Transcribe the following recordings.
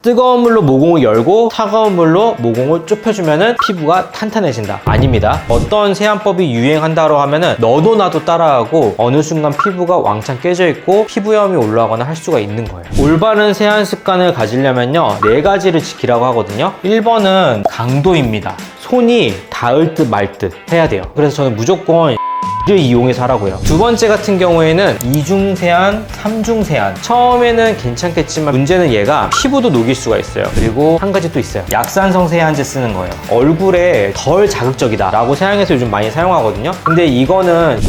뜨거운 물로 모공을 열고 차가운 물로 모공을 좁혀주면은 피부가 탄탄해진다. 아닙니다. 어떤 세안법이 유행한다고 하면은 너도 나도 따라하고 어느 순간 피부가 왕창 깨져 있고 피부염이 올라오거나 할 수가 있는 거예요. 올바른 세안 습관을 가지려면요 4가지를 지키라고 하거든요. 1번은 강도입니다. 손이 닿을 듯 말 듯 해야 돼요. 그래서 저는 무조건 를 이용해서 하라고요. 2번째 같은 경우에는 2중 세안, 3중 세안. 처음에는 괜찮겠지만 문제는 얘가 피부도 녹일 수가 있어요. 그리고 한 가지 또 있어요. 약산성 세안제 쓰는 거예요. 얼굴에 덜 자극적이다 라고 세안해서 요즘 많이 사용하거든요. 근데 이거는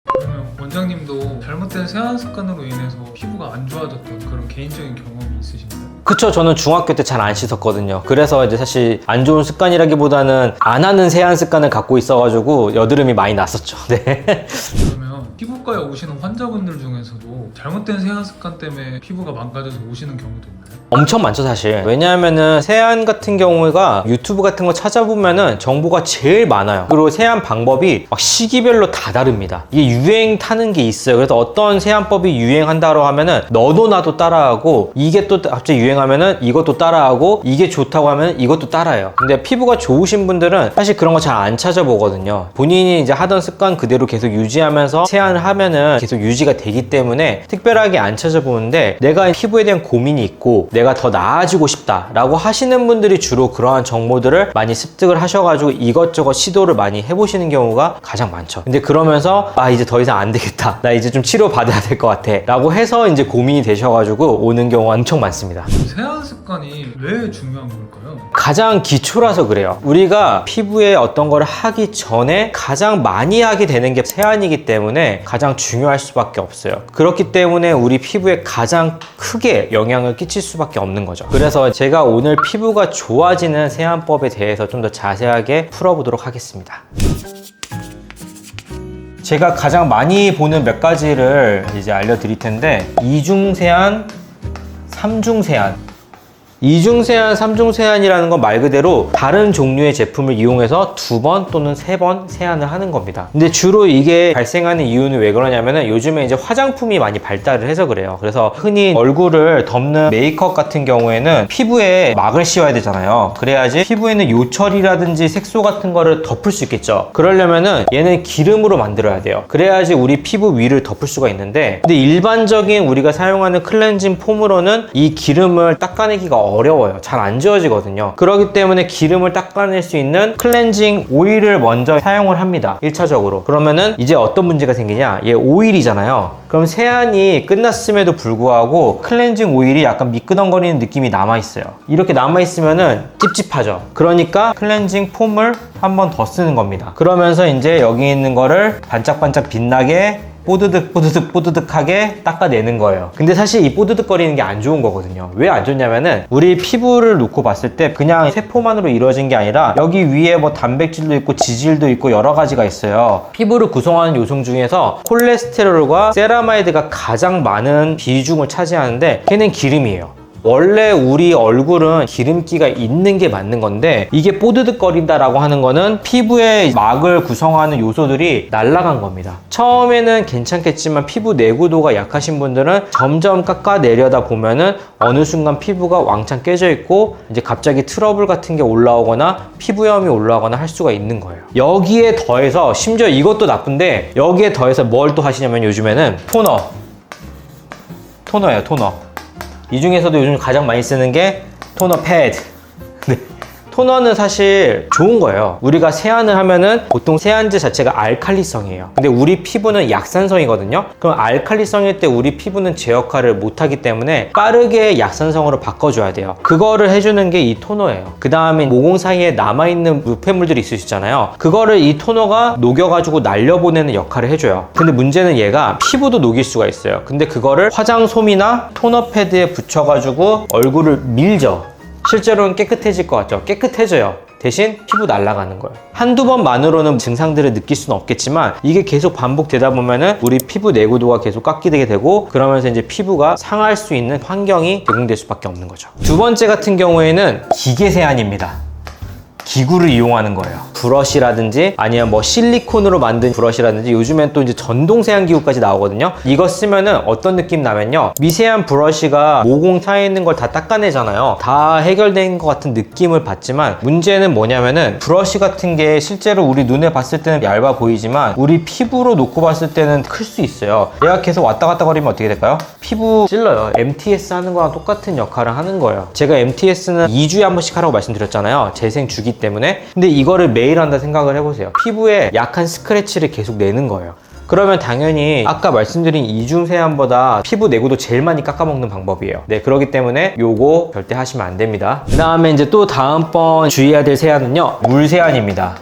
그러면 원장님도 잘못된 세안 습관으로 인해서 피부가 안 좋아졌던 그런 개인적인 경험이 있으신가요? 그쵸, 저는 중학교 때 잘 안 씻었거든요. 그래서 이제 사실 안 좋은 습관이라기보다는 안 하는 세안 습관을 갖고 있어가지고 여드름이 많이 났었죠. 네. 그러면 피부과에 오시는 환자분들 중에서도 잘못된 세안 습관 때문에 피부가 망가져서 오시는 경우도 있나요? 엄청 많죠 사실. 왜냐하면은 세안 같은 경우가 유튜브 같은 거 찾아보면은 정보가 제일 많아요. 그리고 세안 방법이 막 시기별로 다 다릅니다. 이게 유행 타는 게 있어요. 그래서 어떤 세안법이 유행한다고 하면은 너도 나도 따라하고, 이게 또 갑자기 유행하면은 이것도 따라하고, 이게 좋다고 하면 이것도 따라해요. 근데 피부가 좋으신 분들은 사실 그런 거 잘 안 찾아보거든요. 본인이 이제 하던 습관 그대로 계속 유지하면서 세안을 하면은 계속 유지가 되기 때문에 특별하게 안 찾아보는데, 내가 피부에 대한 고민이 있고 내가 더 나아지고 싶다 라고 하시는 분들이 주로 그러한 정보들을 많이 습득을 하셔가지고 이것저것 시도를 많이 해보시는 경우가 가장 많죠. 근데 그러면서 이제 더 이상 안 되겠다, 나 이제 좀 치료 받아야 될 것 같아 라고 해서 이제 고민이 되셔가지고 오는 경우가 엄청 많습니다. 세안 습관이 왜 중요한 걸까요? 가장 기초라서 그래요. 우리가 피부에 어떤 걸 하기 전에 가장 많이 하게 되는 게 세안이기 때문에 가장 중요할 수밖에 없어요. 그렇기 때문에 우리 피부에 가장 크게 영향을 끼칠 수밖에 없는 거죠. 그래서 제가 오늘 피부가 좋아지는 세안법에 대해서 좀 더 자세하게 풀어보도록 하겠습니다. 제가 가장 많이 보는 몇 가지를 이제 알려드릴 텐데, 2중 세안, 3중 세안. 2중 세안, 3중 세안이라는 건 말 그대로 다른 종류의 제품을 이용해서 2번 또는 3번 세안을 하는 겁니다. 근데 주로 이게 발생하는 이유는 왜 그러냐면은 요즘에 이제 화장품이 많이 발달을 해서 그래요. 그래서 흔히 얼굴을 덮는 메이크업 같은 경우에는 피부에 막을 씌워야 되잖아요. 그래야지 피부에 있는 요철이라든지 색소 같은 거를 덮을 수 있겠죠. 그러려면은 얘는 기름으로 만들어야 돼요. 그래야지 우리 피부 위를 덮을 수가 있는데, 근데 일반적인 우리가 사용하는 클렌징 폼으로는 이 기름을 닦아내기가 어려워요. 잘 안 지워지거든요. 그렇기 때문에 기름을 닦아낼 수 있는 클렌징 오일을 먼저 사용을 합니다. 1차적으로. 그러면은 이제 어떤 문제가 생기냐, 얘 오일이잖아요. 그럼 세안이 끝났음에도 불구하고 클렌징 오일이 약간 미끄덩거리는 느낌이 남아있어요. 이렇게 남아있으면은 찝찝하죠. 그러니까 클렌징 폼을 한 번 더 쓰는 겁니다. 그러면서 이제 여기 있는 거를 반짝반짝 빛나게 뽀드득 뽀드득 뽀드득하게 닦아내는 거예요. 근데 사실 이 뽀드득거리는 게 안 좋은 거거든요. 왜 안 좋냐면은 우리 피부를 놓고 봤을 때 그냥 세포만으로 이루어진 게 아니라 여기 위에 뭐 단백질도 있고 지질도 있고 여러 가지가 있어요. 피부를 구성하는 요소 중에서 콜레스테롤과 세라마이드가 가장 많은 비중을 차지하는데 걔는 기름이에요. 원래 우리 얼굴은 기름기가 있는 게 맞는 건데, 이게 뽀드득거린다라고 하는 거는 피부의 막을 구성하는 요소들이 날아간 겁니다. 처음에는 괜찮겠지만 피부 내구도가 약하신 분들은 점점 깎아내려다 보면은 어느 순간 피부가 왕창 깨져 있고 이제 갑자기 트러블 같은 게 올라오거나 피부염이 올라오거나 할 수가 있는 거예요. 여기에 더해서 심지어 이것도 나쁜데, 여기에 더해서 뭘 또 하시냐면 요즘에는 토너예요. 토너. 이 중에서도 요즘 가장 많이 쓰는 게 토너 패드. 네. 토너는 사실 좋은 거예요. 우리가 세안을 하면은 보통 세안제 자체가 알칼리성이에요. 근데 우리 피부는 약산성이거든요. 그럼 알칼리성일 때 우리 피부는 제 역할을 못하기 때문에 빠르게 약산성으로 바꿔줘야 돼요. 그거를 해주는 게 이 토너예요. 그 다음에 모공 사이에 남아있는 노폐물들이 있으시잖아요. 그거를 이 토너가 녹여가지고 날려보내는 역할을 해줘요. 근데 문제는 얘가 피부도 녹일 수가 있어요. 근데 그거를 화장솜이나 토너 패드에 붙여가지고 얼굴을 밀죠. 실제로는 깨끗해질 것 같죠? 깨끗해져요. 대신 피부 날아가는 거예요. 한두 번만으로는 증상들을 느낄 수는 없겠지만 이게 계속 반복되다 보면은 우리 피부 내구도가 계속 깎이게 되고, 그러면서 이제 피부가 상할 수 있는 환경이 제공될 수밖에 없는 거죠. 2번째 같은 경우에는 기계 세안입니다. 기구를 이용하는 거예요. 브러쉬라든지 아니면 뭐 실리콘으로 만든 브러쉬라든지 요즘엔 또 이제 전동 세안 기구까지 나오거든요. 이거 쓰면은 어떤 느낌 나면요, 미세한 브러쉬가 모공 사이에 있는 걸 다 닦아내잖아요. 다 해결된 것 같은 느낌을 받지만 문제는 뭐냐면은 브러쉬 같은 게 실제로 우리 눈에 봤을 때는 얇아 보이지만 우리 피부로 놓고 봤을 때는 클 수 있어요. 얘가 계속 왔다 갔다 거리면 어떻게 될까요? 피부 찔러요. MTS 하는 거랑 똑같은 역할을 하는 거예요. 제가 MTS는 2주에 한 번씩 하라고 말씀드렸잖아요. 재생 주기 때문에. 근데 이거를 매일 한다 생각을 해보세요. 피부에 약한 스크래치를 계속 내는 거예요. 그러면 당연히 아까 말씀드린 이중 세안보다 피부 내구도 제일 많이 깎아먹는 방법이에요. 네, 그렇기 때문에 요거 절대 하시면 안 됩니다. 그 다음에 이제 또 다음번 주의해야 될 세안은요, 물 세안입니다.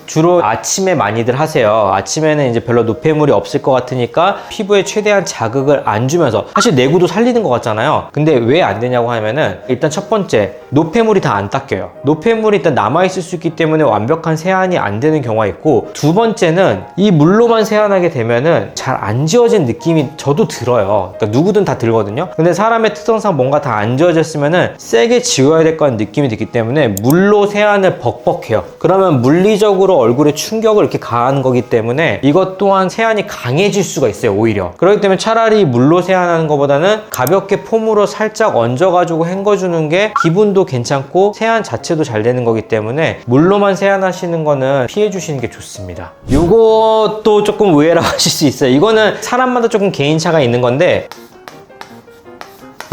주로 아침에 많이들 하세요. 아침에는 이제 별로 노폐물이 없을 것 같으니까 피부에 최대한 자극을 안 주면서, 사실 내구도 살리는 것 같잖아요. 근데 왜 안 되냐고 하면은, 일단 첫 번째, 노폐물이 다 안 닦여요. 노폐물이 일단 남아있을 수 있기 때문에 완벽한 세안이 안 되는 경우가 있고, 두 번째는 이 물로만 세안하게 되면은 잘 안 지워진 느낌이 저도 들어요. 그러니까 누구든 다 들거든요. 근데 사람의 특성상 뭔가 다 안 지워졌으면은 세게 지워야 될 것 같은 느낌이 들기 때문에 물로 세안을 벅벅해요. 그러면 물리적으로 얼굴에 충격을 이렇게 가하는 거기 때문에 이것 또한 세안이 강해질 수가 있어요, 오히려. 그렇기 때문에 차라리 물로 세안하는 것보다는 가볍게 폼으로 살짝 얹어가지고 헹궈주는 게 기분도 괜찮고 세안 자체도 잘 되는 거기 때문에 물로만 세안하시는 거는 피해 주시는 게 좋습니다. 요것도 조금 의외라고 하실 수 있어요. 이거는 사람마다 조금 개인차가 있는 건데,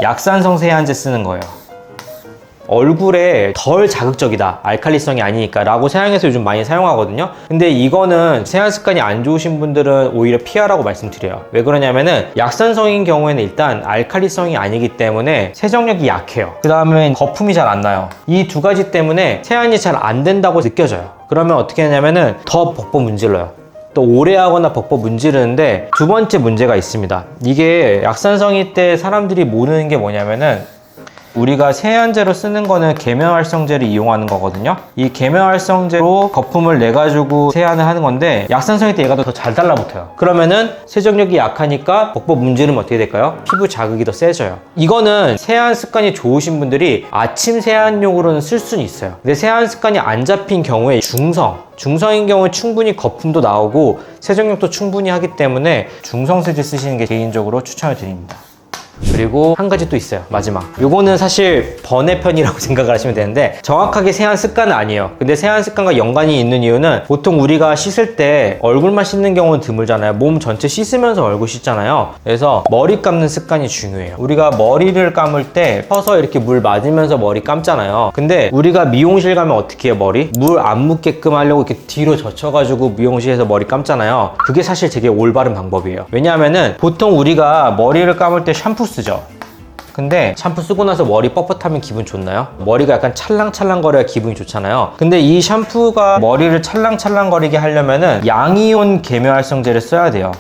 약산성 세안제 쓰는 거예요. 얼굴에 덜 자극적이다, 알칼리성이 아니니까 라고 세안해서 요즘 많이 사용하거든요. 근데 이거는 세안 습관이 안 좋으신 분들은 오히려 피하라고 말씀드려요. 왜 그러냐면은 약산성인 경우에는 일단 알칼리성이 아니기 때문에 세정력이 약해요. 그 다음에 거품이 잘 안 나요. 이 두 가지 때문에 세안이 잘 안 된다고 느껴져요. 그러면 어떻게 하냐면은 더 벅벅 문질러요. 또 오래 하거나 벅벅 문지르는데, 두 번째 문제가 있습니다. 이게 약산성일 때 사람들이 모르는 게 뭐냐면은, 우리가 세안제로 쓰는 거는 계면활성제를 이용하는 거거든요. 이 계면활성제로 거품을 내가지고 세안을 하는 건데, 약산성일 때 얘가 더 잘 달라붙어요. 그러면은 세정력이 약하니까 벅벅 문지르면 어떻게 될까요? 피부 자극이 더 세져요. 이거는 세안 습관이 좋으신 분들이 아침 세안용으로는 쓸 수는 있어요. 근데 세안 습관이 안 잡힌 경우에 중성인 경우에 충분히 거품도 나오고 세정력도 충분히 하기 때문에 중성 세제 쓰시는 게 개인적으로 추천을 드립니다. 그리고 한 가지 또 있어요, 마지막. 요거는 사실 번외편이라고 생각을 하시면 되는데, 정확하게 세안 습관은 아니에요. 근데 세안 습관과 연관이 있는 이유는, 보통 우리가 씻을 때 얼굴만 씻는 경우는 드물잖아요. 몸 전체 씻으면서 얼굴 씻잖아요. 그래서 머리 감는 습관이 중요해요. 우리가 머리를 감을 때 서서 이렇게 물 맞으면서 머리 감잖아요. 근데 우리가 미용실 가면 어떻게 해요? 머리? 물 안 묻게끔 하려고 이렇게 뒤로 젖혀가지고 미용실에서 머리 감잖아요. 그게 사실 되게 올바른 방법이에요. 왜냐하면은 보통 우리가 머리를 감을 때 샴푸 쓰죠. 근데 샴푸 쓰고 나서 머리 뻣뻣하면 기분 좋나요? 머리가 약간 찰랑찰랑거려야 기분이 좋잖아요. 근데 이 샴푸가 머리를 찰랑찰랑거리게 하려면은 양이온 계면활성제를 써야 돼요.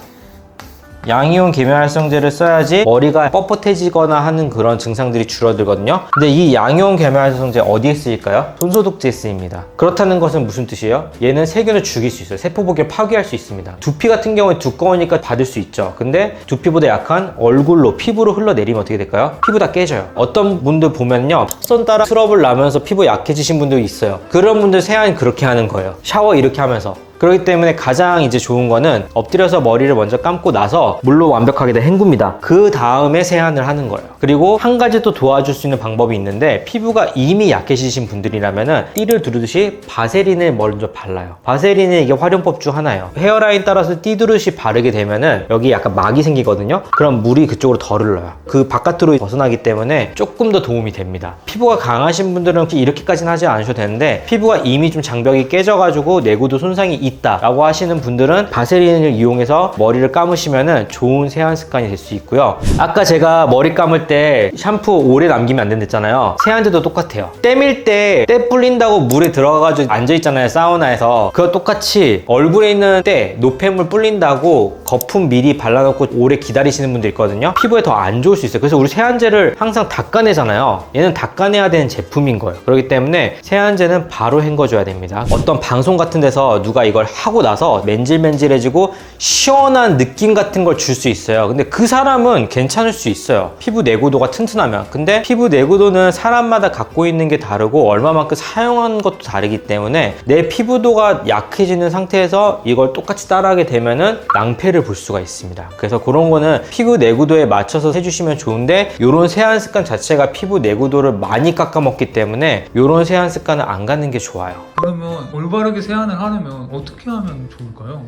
양이온 계면활성제를 써야지 머리가 뻣뻣해지거나 하는 그런 증상들이 줄어들거든요. 근데 이 양이온 계면활성제 어디에 쓰일까요? 손소독제에 쓰입니다. 그렇다는 것은 무슨 뜻이에요? 얘는 세균을 죽일 수 있어요. 세포복을 파괴할 수 있습니다. 두피 같은 경우에 두꺼우니까 받을 수 있죠. 근데 두피보다 약한 얼굴로, 피부로 흘러내리면 어떻게 될까요? 피부 다 깨져요. 어떤 분들 보면요, 턱선 따라 트러블 나면서 피부 약해지신 분들이 있어요. 그런 분들 세안 그렇게 하는 거예요. 샤워 이렇게 하면서. 그렇기 때문에 가장 이제 좋은 거는 엎드려서 머리를 먼저 감고 나서 물로 완벽하게 다 헹굽니다. 그 다음에 세안을 하는 거예요. 그리고 한 가지 또 도와줄 수 있는 방법이 있는데, 피부가 이미 약해지신 분들이라면은 띠를 두르듯이 바세린을 먼저 발라요. 바세린은 이게 활용법 중 하나예요. 헤어라인 따라서 띠두르듯이 바르게 되면은 여기 약간 막이 생기거든요. 그럼 물이 그쪽으로 더 흘러요. 그 바깥으로 벗어나기 때문에 조금 더 도움이 됩니다. 피부가 강하신 분들은 이렇게까지는 하지 않으셔도 되는데, 피부가 이미 좀 장벽이 깨져가지고 내구도 손상이 있다라고 하시는 분들은 바세린을 이용해서 머리를 감으시면은 좋은 세안 습관이 될 수 있고요. 아까 제가 머리 감을 때 샴푸 오래 남기면 안 된댔잖아요. 세안제도 똑같아요. 때밀 때 때 불린다고 물에 들어가가지고 앉아있잖아요, 사우나에서. 그거 똑같이 얼굴에 있는 때, 노폐물 불린다고 거품 미리 발라놓고 오래 기다리시는 분들 있거든요. 피부에 더 안 좋을 수 있어요. 그래서 우리 세안제를 항상 닦아내잖아요. 얘는 닦아내야 되는 제품인 거예요. 그렇기 때문에 세안제는 바로 헹궈줘야 됩니다. 어떤 방송 같은 데서 누가 이걸 걸 하고 나서 맨질맨질해지고 시원한 느낌 같은 걸 줄 수 있어요. 근데 그 사람은 괜찮을 수 있어요. 피부 내구도가 튼튼하면. 근데 피부 내구도는 사람마다 갖고 있는 게 다르고 얼마만큼 사용한 것도 다르기 때문에 내 피부도가 약해지는 상태에서 이걸 똑같이 따라하게 되면은 낭패를 볼 수가 있습니다. 그래서 그런 거는 피부 내구도에 맞춰서 해주시면 좋은데, 이런 세안 습관 자체가 피부 내구도를 많이 깎아먹기 때문에 이런 세안 습관은 안 갖는 게 좋아요. 그러면 올바르게 세안을 하려면 어떻게 하면 좋을까요?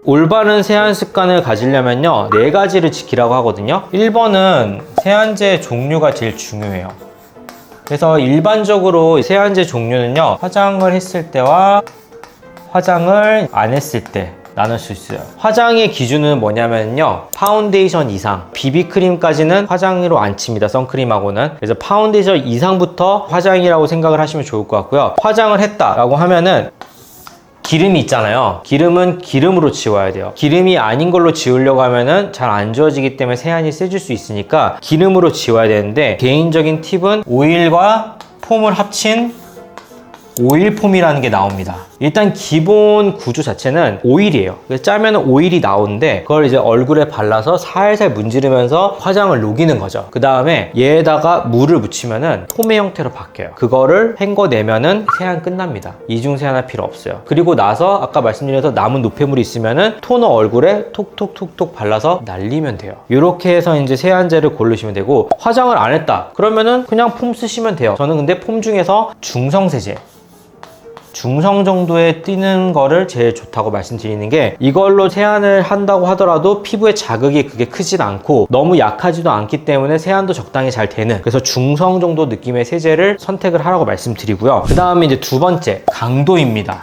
올바른 세안 습관을 가지려면요, 4가지를 지키라고 하거든요. 1번은 세안제 종류가 제일 중요해요. 그래서 일반적으로 세안제 종류는요, 화장을 했을 때와 화장을 안 했을 때 나눌 수 있어요. 화장의 기준은 뭐냐면요, 파운데이션 이상, 비비크림까지는 화장으로 안 칩니다, 선크림하고는. 그래서 파운데이션 이상부터 화장이라고 생각을 하시면 좋을 것 같고요. 화장을 했다라고 하면은 기름이 있잖아요. 기름은 기름으로 지워야 돼요. 기름이 아닌 걸로 지우려고 하면은 잘 안 지워지기 때문에 세안이 세질 수 있으니까 기름으로 지워야 되는데, 개인적인 팁은 오일과 폼을 합친 오일 폼이라는 게 나옵니다. 일단 기본 구조 자체는 오일이에요. 그래서 짜면 오일이 나오는데, 그걸 이제 얼굴에 발라서 살살 문지르면서 화장을 녹이는 거죠. 그 다음에 얘에다가 물을 묻히면은 폼의 형태로 바뀌어요. 그거를 헹궈내면은 세안 끝납니다. 이중 세안할 필요 없어요. 그리고 나서 아까 말씀드린 대로 남은 노폐물이 있으면은 토너 얼굴에 톡톡톡톡 발라서 날리면 돼요. 이렇게 해서 이제 세안제를 고르시면 되고, 화장을 안 했다 그러면은 그냥 폼 쓰시면 돼요. 저는 근데 폼 중에서 중성세제, 중성 정도에 뛰는 거를 제일 좋다고 말씀드리는 게, 이걸로 세안을 한다고 하더라도 피부에 자극이 그게 크진 않고 너무 약하지도 않기 때문에 세안도 적당히 잘 되는, 그래서 중성 정도 느낌의 세제를 선택을 하라고 말씀드리고요. 그 다음에 이제 2번째, 강도입니다.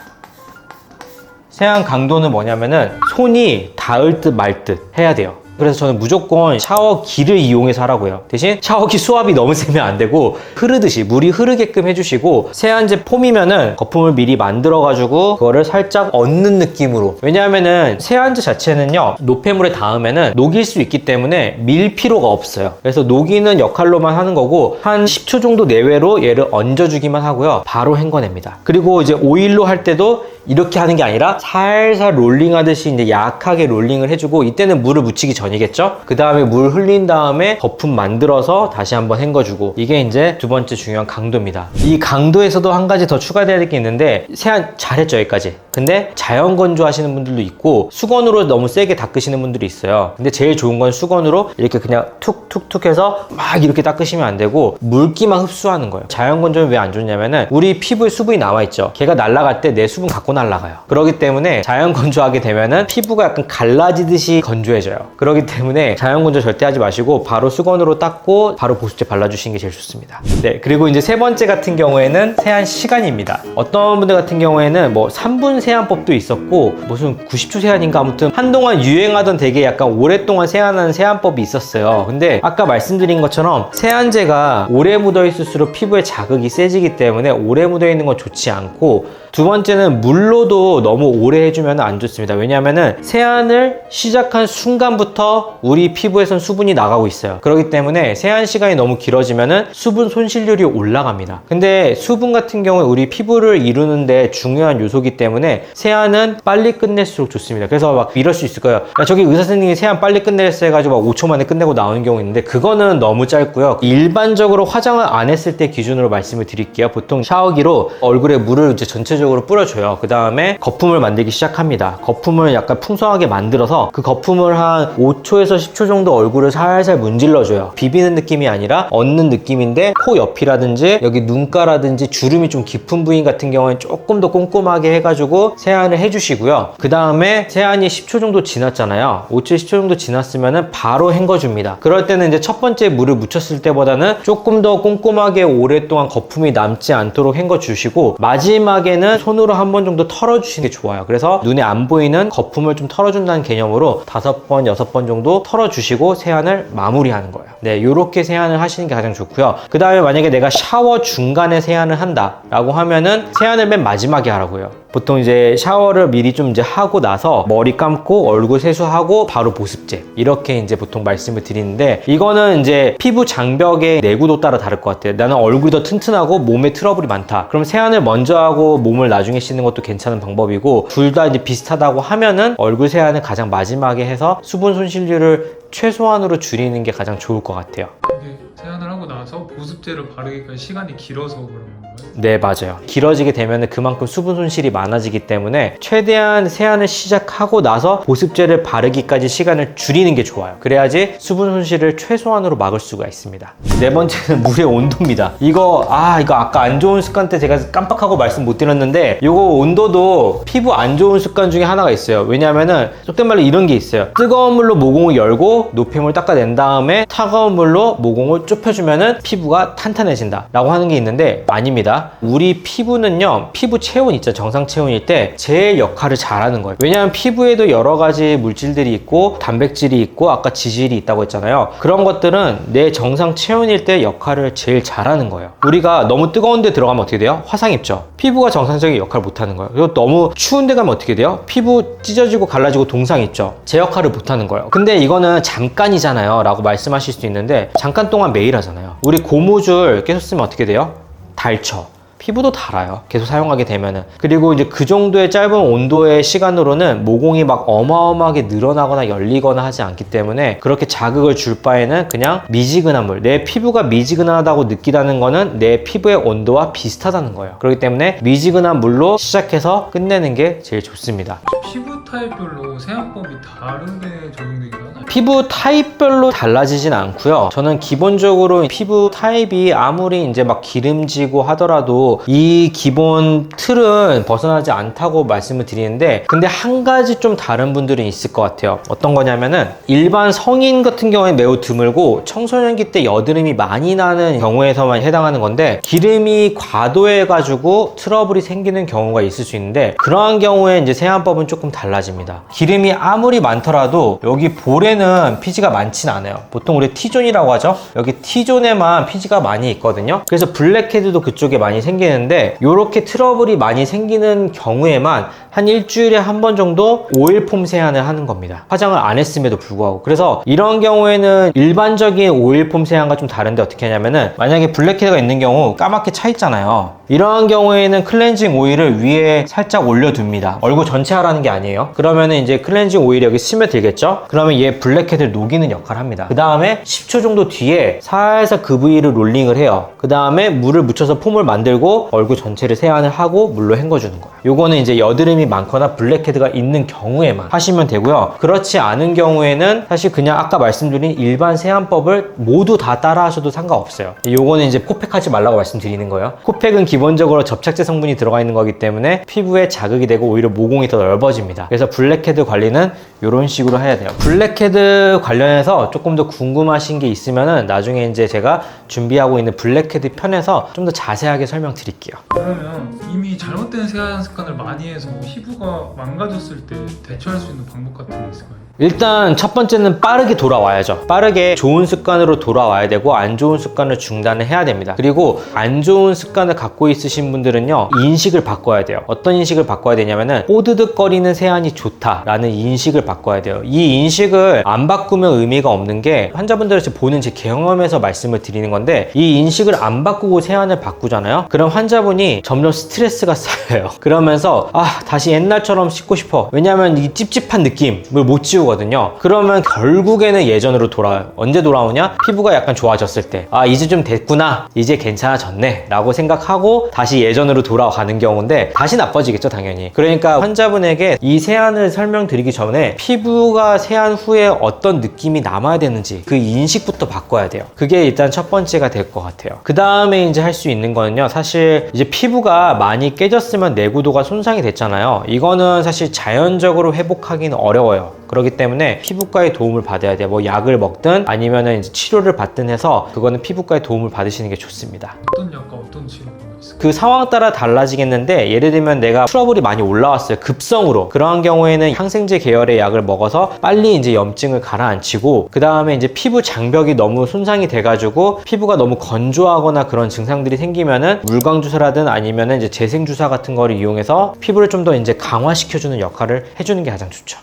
세안 강도는 뭐냐면은 손이 닿을 듯 말 듯 해야 돼요. 그래서 저는 무조건 샤워기를 이용해서 하라고요. 대신 샤워기 수압이 너무 세면 안 되고, 흐르듯이 물이 흐르게끔 해주시고, 세안제 폼이면은 거품을 미리 만들어가지고 그거를 살짝 얹는 느낌으로. 왜냐하면은 세안제 자체는요, 노폐물에 닿으면은 녹일 수 있기 때문에 밀 필요가 없어요. 그래서 녹이는 역할로만 하는 거고, 한 10초 정도 내외로 얘를 얹어주기만 하고요, 바로 헹궈냅니다. 그리고 이제 오일로 할 때도 이렇게 하는 게 아니라 살살 롤링 하듯이 이제 약하게 롤링을 해주고, 이때는 물을 묻히기 전이겠죠? 그 다음에 물 흘린 다음에 거품 만들어서 다시 한번 헹궈주고, 이게 이제 2번째 중요한 강도입니다. 이 강도에서도 한 가지 더 추가돼야 될 게 있는데, 세안 잘했죠, 여기까지. 근데 자연 건조 하시는 분들도 있고 수건으로 너무 세게 닦으시는 분들이 있어요. 근데 제일 좋은 건 수건으로 이렇게 그냥 툭툭툭 해서 막 이렇게 닦으시면 안 되고, 물기만 흡수하는 거예요. 자연 건조는 왜 안 좋냐면은, 우리 피부에 수분이 남아있죠. 걔가 날아갈 때 내 수분 갖고 날아가요. 그렇기 때문에 자연 건조하게 되면은 피부가 약간 갈라지듯이 건조해져요. 그렇기 때문에 자연 건조 절대 하지 마시고 바로 수건으로 닦고 바로 보습제 발라주시는 게 제일 좋습니다. 네, 그리고 이제 3번째 같은 경우에는 세안 시간입니다. 어떤 분들 같은 경우에는 뭐 3분 세안법도 있었고, 무슨 90초 세안인가, 아무튼 한동안 유행하던 되게 약간 오랫동안 세안하는 세안법이 있었어요. 근데 아까 말씀드린 것처럼 세안제가 오래 묻어 있을수록 피부에 자극이 세지기 때문에 오래 묻어 있는 건 좋지 않고, 2번째는 물로도 너무 오래 해주면 안 좋습니다. 왜냐하면은 세안을 시작한 순간부터 우리 피부에선 수분이 나가고 있어요. 그렇기 때문에 세안 시간이 너무 길어지면은 수분 손실률이 올라갑니다. 근데 수분 같은 경우에 우리 피부를 이루는데 중요한 요소이기 때문에 세안은 빨리 끝낼수록 좋습니다. 그래서 막 이럴 수 있을 거예요. 야, 저기 의사 선생님이 세안 빨리 끝내랬어 해가지고 막 5초 만에 끝내고 나오는 경우 있는데, 그거는 너무 짧고요. 일반적으로 화장을 안 했을 때 기준으로 말씀을 드릴게요. 보통 샤워기로 얼굴에 물을 이제 전체적으로 뿌려줘요. 그 다음에 거품을 만들기 시작합니다. 거품을 약간 풍성하게 만들어서 그 거품을 한 5초에서 10초 정도 얼굴을 살살 문질러줘요. 비비는 느낌이 아니라 얹는 느낌인데, 코 옆이라든지 여기 눈가라든지 주름이 좀 깊은 부위 같은 경우에는 조금 더 꼼꼼하게 해가지고 세안을 해주시고요. 그 다음에 세안이 10초 정도 지났잖아요. 5초, 10초 정도 지났으면 바로 헹궈줍니다. 그럴 때는 이제 첫 번째 물을 묻혔을 때보다는 조금 더 꼼꼼하게 오랫동안 거품이 남지 않도록 헹궈주시고, 마지막에는 손으로 한 번 정도 털어주시는 게 좋아요. 그래서 눈에 안 보이는 거품을 좀 털어준다는 개념으로 5번, 6번 정도 털어주시고 세안을 마무리하는 거예요. 네, 이렇게 세안을 하시는 게 가장 좋고요. 그 다음에 만약에 내가 샤워 중간에 세안을 한다 라고 하면은 세안을 맨 마지막에 하라고요. 보통 이제 샤워를 미리 좀 이제 하고 나서 머리 감고 얼굴 세수하고 바로 보습제 이렇게 이제 보통 말씀을 드리는데, 이거는 이제 피부 장벽의 내구도 따라 다를 것 같아요. 나는 얼굴이 더 튼튼하고 몸에 트러블이 많다, 그럼 세안을 먼저 하고 몸을 나중에 씻는 것도 괜찮은 방법이고, 둘 다 이제 비슷하다고 하면은 얼굴 세안을 가장 마지막에 해서 수분 손실률을 최소한으로 줄이는 게 가장 좋을 것 같아요. 이게 세안을 하고 나서 보습제를 바르기까지 시간이 길어서 그런 건가요? 네, 맞아요. 길어지게 되면 그만큼 수분 손실이 많아지기 때문에 최대한 세안을 시작하고 나서 보습제를 바르기까지 시간을 줄이는 게 좋아요. 그래야지 수분 손실을 최소한으로 막을 수가 있습니다. 네 번째는 물의 온도입니다. 이거 아까 안 좋은 습관 때 제가 깜빡하고 말씀 못 드렸는데, 이거 온도도 피부 안 좋은 습관 중에 하나가 있어요. 왜냐하면은 속된 말로 이런 게 있어요. 뜨거운 물로 모공을 열고 노폐물 닦아낸 다음에 차가운 물로 모공을 좁혀주면은 피부가 탄탄해진다 라고 하는 게 있는데, 아닙니다. 우리 피부는요, 피부 체온 있죠, 정상 체온일 때 제일 역할을 잘하는 거예요. 왜냐하면 피부에도 여러 가지 물질들이 있고 단백질이 있고 아까 지질이 있다고 했잖아요. 그런 것들은 내 정상 체온일 때 역할을 제일 잘하는 거예요. 우리가 너무 뜨거운 데 들어가면 어떻게 돼요? 화상 입죠. 피부가 정상적인 역할을 못하는 거예요. 그리고 너무 추운 데 가면 어떻게 돼요? 피부 찢어지고 갈라지고 동상 있죠. 제 역할을 못하는 거예요. 근데 이거는 잠깐이잖아요 라고 말씀하실 수 있는데, 잠깐 동안 매일 하잖아요. 우리 고무줄 계속 쓰면 어떻게 돼요? 닳죠. 피부도 닳아요, 계속 사용하게 되면은. 그리고 이제 그 정도의 짧은 온도의 시간으로는 모공이 막 어마어마하게 늘어나거나 열리거나 하지 않기 때문에 그렇게 자극을 줄 바에는 그냥 미지근한 물, 내 피부가 미지근하다고 느끼다는 거는 내 피부의 온도와 비슷하다는 거예요. 그렇기 때문에 미지근한 물로 시작해서 끝내는 게 제일 좋습니다. 피부 타입별로 세안법이 다르게 적용되긴 하나요? 피부 타입별로 달라지진 않고요. 저는 기본적으로 피부 타입이 아무리 이제 막 기름지고 하더라도 이 기본 틀은 벗어나지 않다고 말씀을 드리는데, 근데 한 가지 좀 다른 분들은 있을 것 같아요. 어떤 거냐면은, 일반 성인 같은 경우에 매우 드물고 청소년기 때 여드름이 많이 나는 경우에서만 해당하는 건데, 기름이 과도해가지고 트러블이 생기는 경우가 있을 수 있는데, 그러한 경우에 이제 세안법은 조금 달라집니다. 기름이 아무리 많더라도 여기 볼에는 피지가 많진 않아요. 보통 우리 T존이라고 하죠. 여기 T존에만 피지가 많이 있거든요. 그래서 블랙헤드도 그쪽에 많이 생기는데, 이렇게 트러블이 많이 생기는 경우에만 한 일주일에 한 번 정도 오일폼 세안을 하는 겁니다. 화장을 안 했음에도 불구하고. 그래서 이런 경우에는 일반적인 오일폼 세안과 좀 다른데, 어떻게 하냐면은, 만약에 블랙헤드가 있는 경우 까맣게 차 있잖아요. 이러한 경우에는 클렌징 오일을 위에 살짝 올려둡니다. 얼굴 전체 하라는 게 아니에요. 그러면은 이제 클렌징 오일이 여기 스며들겠죠? 그러면 얘 블랙헤드를 녹이는 역할을 합니다. 그 다음에 10초 정도 뒤에 살살 그 부위를 롤링을 해요. 그 다음에 물을 묻혀서 폼을 만들고 얼굴 전체를 세안을 하고 물로 헹궈주는 거예요. 요거는 이제 여드름이 많거나 블랙헤드가 있는 경우에만 하시면 되고요. 그렇지 않은 경우에는 사실 그냥 아까 말씀드린 일반 세안법을 모두 다 따라 하셔도 상관없어요. 요거는 이제 코팩하지 말라고 말씀드리는 거예요. 코팩은 기본적으로 접착제 성분이 들어가 있는 거기 때문에 피부에 자극이 되고 오히려 모공이 더 넓어집니다. 그래서 블랙헤드 관리는 이런 식으로 해야 돼요. 블랙헤드 관련해서 조금 더 궁금하신 게 있으면은 나중에 이제 제가 준비하고 있는 블랙헤드 편에서 좀 더 자세하게 설명드릴게요. 그러면 이미 잘못된 세안 습관을 많이 해서 피부가 망가졌을 때 대처할 수 있는 방법 같은 게 있을까요? 일단 첫 번째는 빠르게 돌아와야죠. 빠르게 좋은 습관으로 돌아와야 되고, 안 좋은 습관을 중단을 해야 됩니다. 그리고 안 좋은 습관을 갖고 있으신 분들은요, 인식을 바꿔야 돼요. 어떤 인식을 바꿔야 되냐면은, 뽀드득거리는 세안이 좋다라는 인식을 바꿔야 돼요. 이 인식을 안 바꾸면 의미가 없는 게, 환자분들을 보는 제 경험에서 말씀을 드리는 건데, 이 인식을 안 바꾸고 세안을 바꾸잖아요. 그럼 환자분이 점점 스트레스가 쌓여요. 그러면서 다시 옛날처럼 씻고 싶어. 왜냐하면 이 찝찝한 느낌을 못 지우거든요. 그러면 결국에는 예전으로 돌아와요. 언제 돌아오냐? 피부가 약간 좋아졌을 때, 이제 좀 됐구나, 이제 괜찮아졌네 라고 생각하고 다시 예전으로 돌아가는 경우인데, 다시 나빠지겠죠 당연히. 그러니까 환자분에게 이 세안을 설명드리기 전에 피부가 세안 후에 어떤 느낌이 남아야 되는지 그 인식부터 바꿔야 돼요. 그게 일단 첫 번째가 될 것 같아요. 그 다음에 이제 할 수 있는 거는요, 사실 이제 피부가 많이 깨졌으면 내구도가 손상이 됐잖아요. 이거는 사실 자연적으로 회복하기는 어려워요. 그렇기 때문에 피부과의 도움을 받아야 돼요. 뭐 약을 먹든 아니면은 이제 치료를 받든 해서 그거는 피부과의 도움을 받으시는 게 좋습니다. 어떤 약과 어떤 치료가 있을까요? 그 상황 따라 달라지겠는데, 예를 들면 내가 트러블이 많이 올라왔어요, 급성으로. 그러한 경우에는 항생제 계열의 약을 먹어서 빨리 이제 염증을 가라앉히고, 그 다음에 이제 피부 장벽이 너무 손상이 돼가지고 피부가 너무 건조하거나 그런 증상들이 생기면은 물광주사라든 아니면은 이제 재생주사 같은 거를 이용해서 피부를 좀 더 이제 강화시켜주는 역할을 해주는 게 가장 좋죠.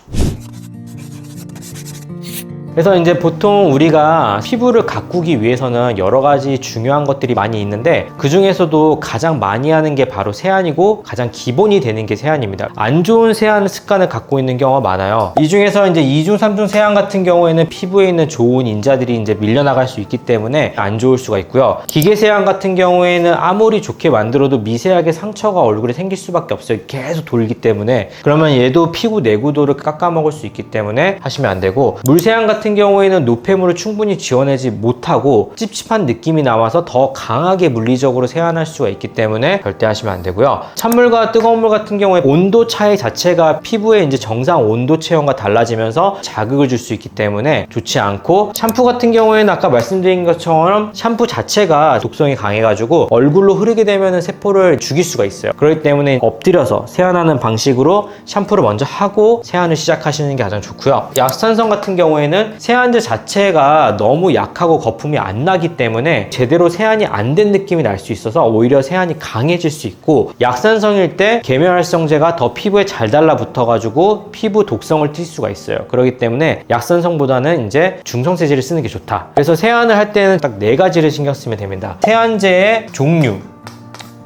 그래서 이제 보통 우리가 피부를 가꾸기 위해서는 여러 가지 중요한 것들이 많이 있는데, 그 중에서도 가장 많이 하는 게 바로 세안이고 가장 기본이 되는 게 세안입니다. 안 좋은 세안 습관을 갖고 있는 경우가 많아요. 이 중에서 이제 2중, 3중 세안 같은 경우에는 피부에 있는 좋은 인자들이 이제 밀려나갈 수 있기 때문에 안 좋을 수가 있고요. 기계 세안 같은 경우에는 아무리 좋게 만들어도 미세하게 상처가 얼굴에 생길 수밖에 없어요. 계속 돌기 때문에. 그러면 얘도 피부 내구도를 깎아먹을 수 있기 때문에 하시면 안 되고, 물 세안 같은 경우에는 노폐물을 충분히 지워내지 못하고 찝찝한 느낌이 나와서 더 강하게 물리적으로 세안할 수가 있기 때문에 절대 하시면 안 되고요. 찬물과 뜨거운 물 같은 경우에 온도 차이 자체가 피부의 이제 정상 온도 체온과 달라지면서 자극을 줄 수 있기 때문에 좋지 않고, 샴푸 같은 경우에는 아까 말씀드린 것처럼 샴푸 자체가 독성이 강해가지고 얼굴로 흐르게 되면 세포를 죽일 수가 있어요. 그렇기 때문에 엎드려서 세안하는 방식으로 샴푸를 먼저 하고 세안을 시작하시는 게 가장 좋고요. 약산성 같은 경우에는 세안제 자체가 너무 약하고 거품이 안 나기 때문에 제대로 세안이 안 된 느낌이 날 수 있어서 오히려 세안이 강해질 수 있고, 약산성일 때 계면활성제가 더 피부에 잘 달라붙어 가지고 피부 독성을 띌 수가 있어요. 그렇기 때문에 약산성보다는 이제 중성세제를 쓰는 게 좋다. 그래서 세안을 할 때는 딱 4가지를 신경 쓰면 됩니다. 세안제의 종류,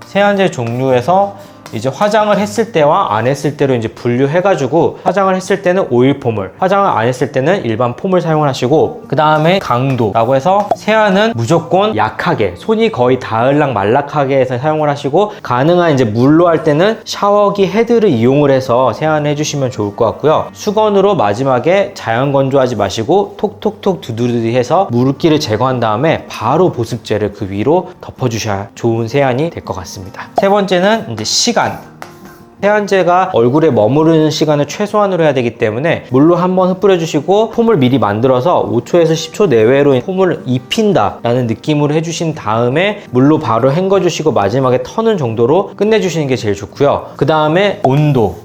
세안제 종류에서 이제 화장을 했을 때와 안 했을 때로 이제 분류해가지고, 화장을 했을 때는 오일 폼을, 화장을 안 했을 때는 일반 폼을 사용을 하시고, 그 다음에 강도라고 해서 세안은 무조건 약하게, 손이 거의 닿을락 말락하게 해서 사용을 하시고, 가능한 이제 물로 할 때는 샤워기 헤드를 이용을 해서 세안을 해주시면 좋을 것 같고요. 수건으로 마지막에 자연 건조하지 마시고 톡톡톡 두드리기 해서 물기를 제거한 다음에 바로 보습제를 그 위로 덮어주셔야 좋은 세안이 될 것 같습니다. 세 번째는 이제 시간. 세안제가 얼굴에 머무르는 시간을 최소한으로 해야 되기 때문에 물로 한번 흩뿌려 주시고 폼을 미리 만들어서 5초에서 10초 내외로 폼을 입힌다 라는 느낌으로 해주신 다음에 물로 바로 헹궈 주시고 마지막에 터는 정도로 끝내주시는 게 제일 좋고요. 그 다음에 온도.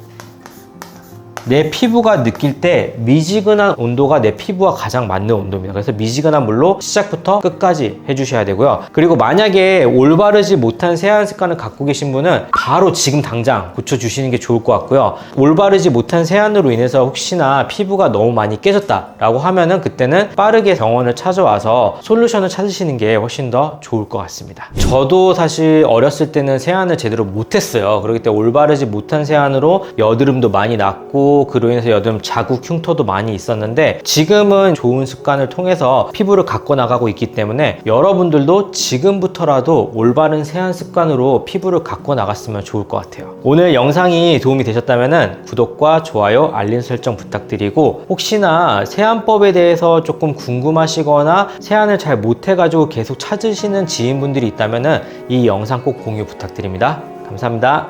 내 피부가 느낄 때 미지근한 온도가 내 피부와 가장 맞는 온도입니다. 그래서 미지근한 물로 시작부터 끝까지 해주셔야 되고요. 그리고 만약에 올바르지 못한 세안 습관을 갖고 계신 분은 바로 지금 당장 고쳐주시는 게 좋을 것 같고요. 올바르지 못한 세안으로 인해서 혹시나 피부가 너무 많이 깨졌다 라고 하면은 그때는 빠르게 병원을 찾아와서 솔루션을 찾으시는 게 훨씬 더 좋을 것 같습니다. 저도 사실 어렸을 때는 세안을 제대로 못했어요. 그렇기 때문에 올바르지 못한 세안으로 여드름도 많이 났고, 그로 인해서 여드름 자국 흉터도 많이 있었는데, 지금은 좋은 습관을 통해서 피부를 갖고 나가고 있기 때문에 여러분들도 지금부터라도 올바른 세안 습관으로 피부를 갖고 나갔으면 좋을 것 같아요. 오늘 영상이 도움이 되셨다면 구독과 좋아요, 알림 설정 부탁드리고, 혹시나 세안법에 대해서 조금 궁금하시거나 세안을 잘 못해가지고 계속 찾으시는 지인분들이 있다면 이 영상 꼭 공유 부탁드립니다. 감사합니다.